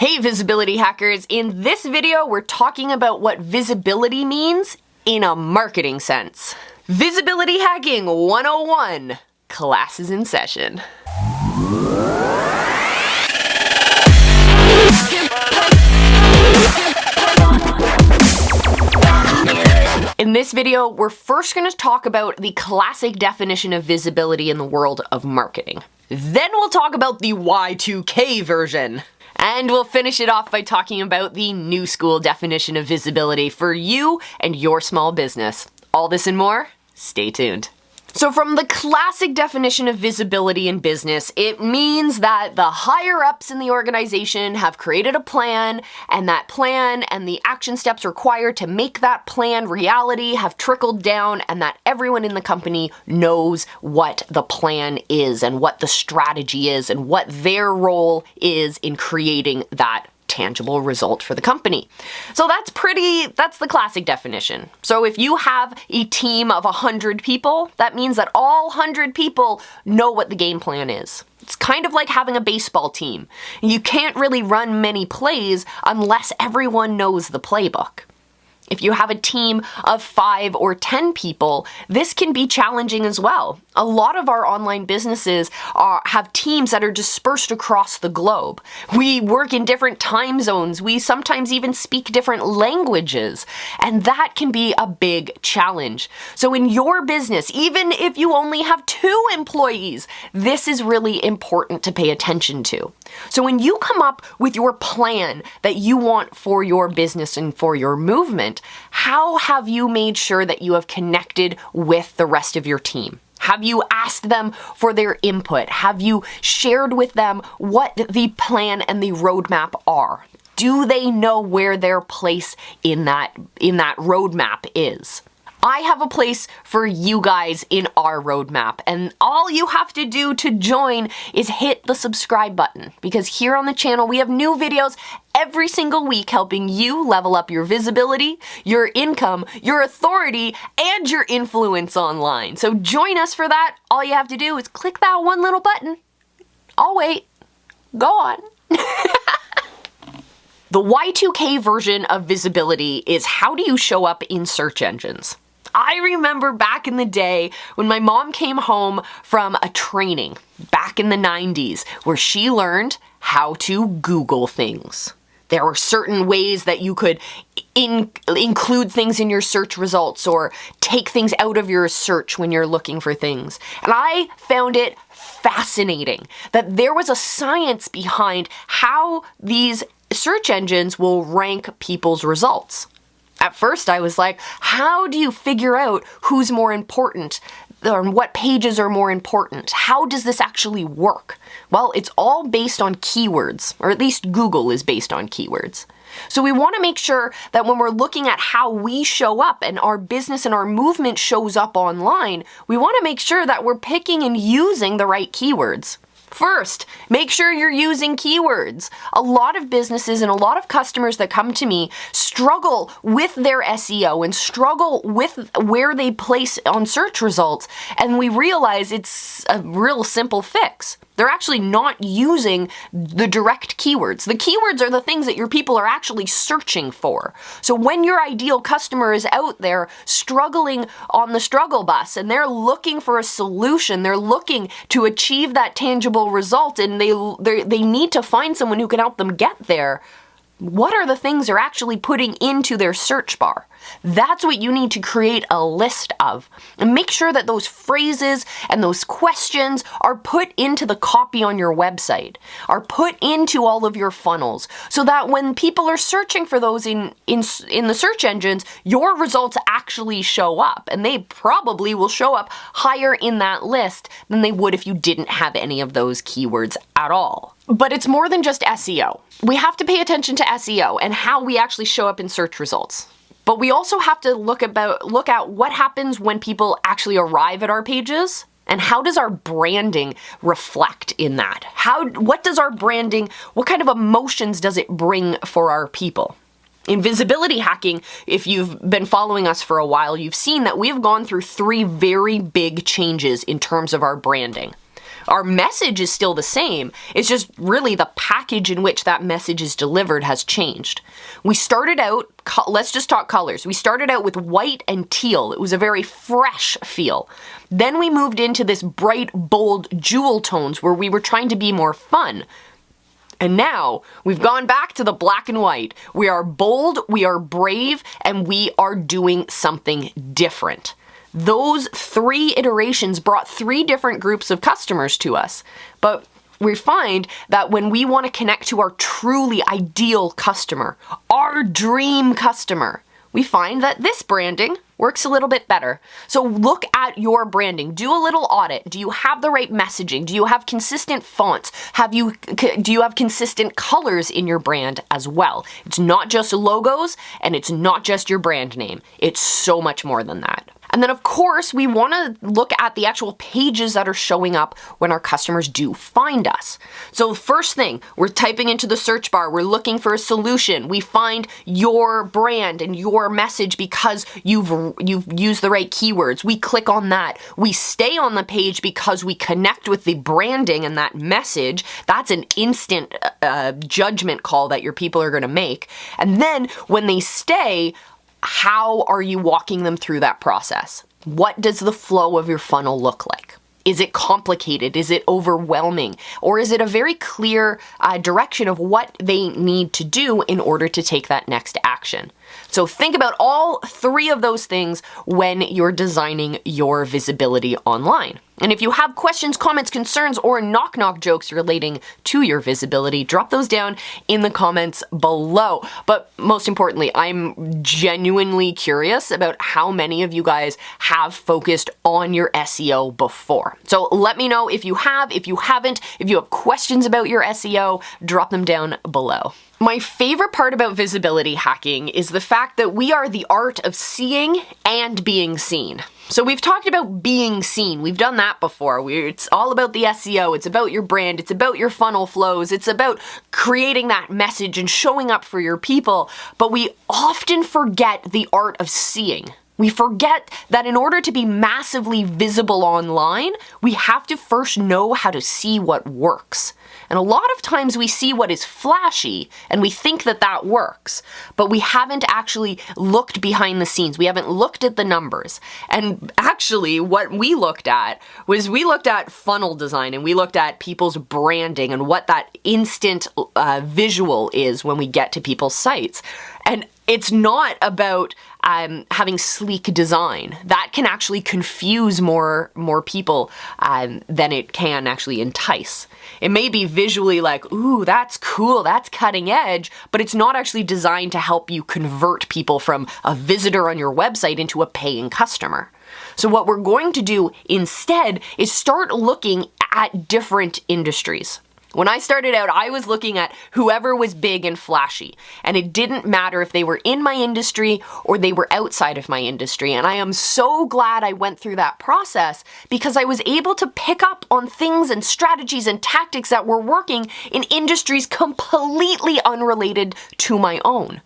Hey visibility hackers, in this video we're talking about what visibility means in a marketing sense. Visibility Hacking 101, class is in session. In this video, we're first going to talk about the classic definition of visibility in the world of marketing. Then we'll talk about the Y2K version. And we'll finish it off by talking about the new school definition of visibility for you and your small business. All this and more, stay tuned. So from the classic definition of visibility in business, it means that the higher ups in the organization have created a plan, and that plan and the action steps required to make that plan reality have trickled down, and that everyone in the company knows what the plan is and what the strategy is and what their role is in creating that tangible result for the company. So that's the classic definition. So if you have a team of 100 people, that means that all 100 people know what the game plan is. It's kind of like having a baseball team. You can't really run many plays unless everyone knows the playbook. If you have a team of 5 or 10 people, this can be challenging as well. A lot of our online businesses have teams that are dispersed across the globe. We work in different time zones. We sometimes even speak different languages, and that can be a big challenge. So in your business, even if you only have 2 employees, this is really important to pay attention to. So when you come up with your plan that you want for your business and for your movement, how have you made sure that you have connected with the rest of your team? Have you asked them for their input? Have you shared with them what the plan and the roadmap are? Do they know where their place in that roadmap is? I have a place for you guys in our roadmap, and all you have to do to join is hit the subscribe button, because here on the channel we have new videos every single week helping you level up your visibility, your income, your authority, and your influence online. So join us for that. All you have to do is click that one little button. I'll wait. Go on. The Y2K version of visibility is how do you show up in search engines? I remember back in the day when my mom came home from a training back in the 90s where she learned how to Google things. There were certain ways that you could include things in your search results or take things out of your search when you're looking for things. And I found it fascinating that there was a science behind how these search engines will rank people's results. At first I was like, how do you figure out who's more important or what pages are more important? How does this actually work? Well, it's all based on keywords, or at least Google is based on keywords. So we want to make sure that when we're looking at how we show up and our business and our movement shows up online, we want to make sure that we're picking and using the right keywords. First, make sure you're using keywords. A lot of businesses and a lot of customers that come to me struggle with their SEO and struggle with where they place on search results, and we realize it's a real simple fix. They're actually not using the direct keywords. The keywords are the things that your people are actually searching for. So when your ideal customer is out there struggling on the struggle bus and they're looking for a solution, they're looking to achieve that tangible result, and they need to find someone who can help them get there, what are the things they're actually putting into their search bar? That's what you need to create a list of. And make sure that those phrases and those questions are put into the copy on your website, are put into all of your funnels, so that when people are searching for those in the search engines, your results actually show up. And they probably will show up higher in that list than they would if you didn't have any of those keywords at all. But it's more than just SEO. We have to pay attention to SEO and how we actually show up in search results. But we also have to look at what happens when people actually arrive at our pages, and how does our branding reflect in that? What does our branding, what kind of emotions does it bring for our people? In visibility hacking, if you've been following us for a while, you've seen that we've gone through 3 very big changes in terms of our branding. Our message is still the same. It's just really the package in which that message is delivered has changed. We started out, let's just talk colors. We started out with white and teal. It was a very fresh feel. Then we moved into this bright, bold jewel tones where we were trying to be more fun. And now we've gone back to the black and white. We are bold, we are brave, and we are doing something different. Those 3 iterations brought 3 different groups of customers to us. But we find that when we want to connect to our truly ideal customer, our dream customer, we find that this branding works a little bit better. So look at your branding. Do a little audit. Do you have the right messaging? Do you have consistent fonts? Do you have consistent colors in your brand as well? It's not just logos and it's not just your brand name. It's so much more than that. And then of course, we want to look at the actual pages that are showing up when our customers do find us. So first thing, we're typing into the search bar, we're looking for a solution. We find your brand and your message because you've used the right keywords. We click on that. We stay on the page because we connect with the branding and that message. That's an instant judgment call that your people are going to make. And then when they stay, how are you walking them through that process? What does the flow of your funnel look like? Is it complicated? Is it overwhelming? Or is it a very clear direction of what they need to do in order to take that next action? So think about all 3 of those things when you're designing your visibility online. And if you have questions, comments, concerns, or knock-knock jokes relating to your visibility, drop those down in the comments below. But most importantly, I'm genuinely curious about how many of you guys have focused on your SEO before. So let me know if you have, if you haven't, if you have questions about your SEO, drop them down below. My favorite part about visibility hacking is the fact that we are the art of seeing and being seen. So we've talked about being seen. We've done that before. It's all about the SEO. It's about your brand. It's about your funnel flows. It's about creating that message and showing up for your people. But we often forget the art of seeing. We forget that in order to be massively visible online, we have to first know how to see what works. And a lot of times we see what is flashy and we think that that works, but we haven't actually looked behind the scenes. We haven't looked at the numbers. And actually what we looked at was we looked at funnel design and we looked at people's branding and what that instant visual is when we get to people's sites. And it's not about having sleek design. That can actually confuse more people than it can actually entice. It may be visually like, ooh, that's cool, that's cutting edge, but it's not actually designed to help you convert people from a visitor on your website into a paying customer. So what we're going to do instead is start looking at different industries. When I started out, I was looking at whoever was big and flashy, and it didn't matter if they were in my industry or they were outside of my industry. And I am so glad I went through that process because I was able to pick up on things and strategies and tactics that were working in industries completely unrelated to my own.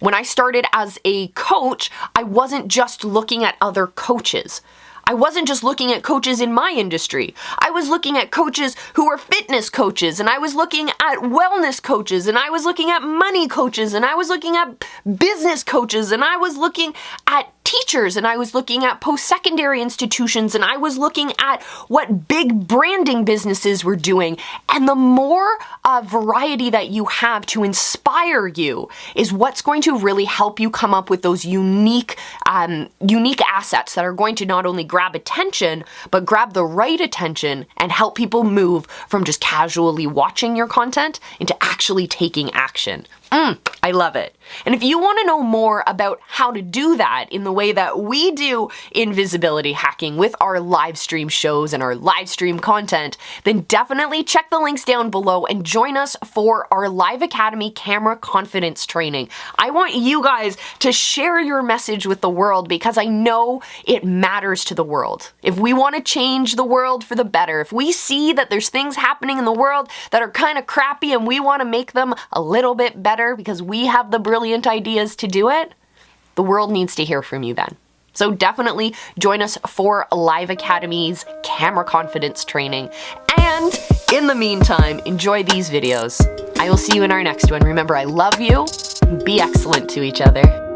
When I started as a coach, I wasn't just looking at other coaches. I wasn't just looking at coaches in my industry. I was looking at coaches who were fitness coaches, and I was looking at wellness coaches, and I was looking at money coaches, and I was looking at business coaches, and I was looking at teachers, and I was looking at post-secondary institutions, and I was looking at what big branding businesses were doing. And the more variety that you have to inspire you is what's going to really help you come up with those unique assets that are going to not only grab attention, but grab the right attention and help people move from just casually watching your content into actually taking action. I love it. And if you want to know more about how to do that in the way that we do in visibility hacking with our live stream shows and our live stream content, then definitely check the links down below and join us for our Live Academy camera confidence training. I want you guys to share your message with the world because I know it matters to the world. If we want to change the world for the better, if we see that there's things happening in the world that are kind of crappy and we want to make them a little bit better because we have the brilliant ideas to do it, the world needs to hear from you then. So definitely join us for Live Academy's camera confidence training. And And in the meantime, enjoy these videos. I will see you in our next one. Remember, I love you. Be excellent to each other.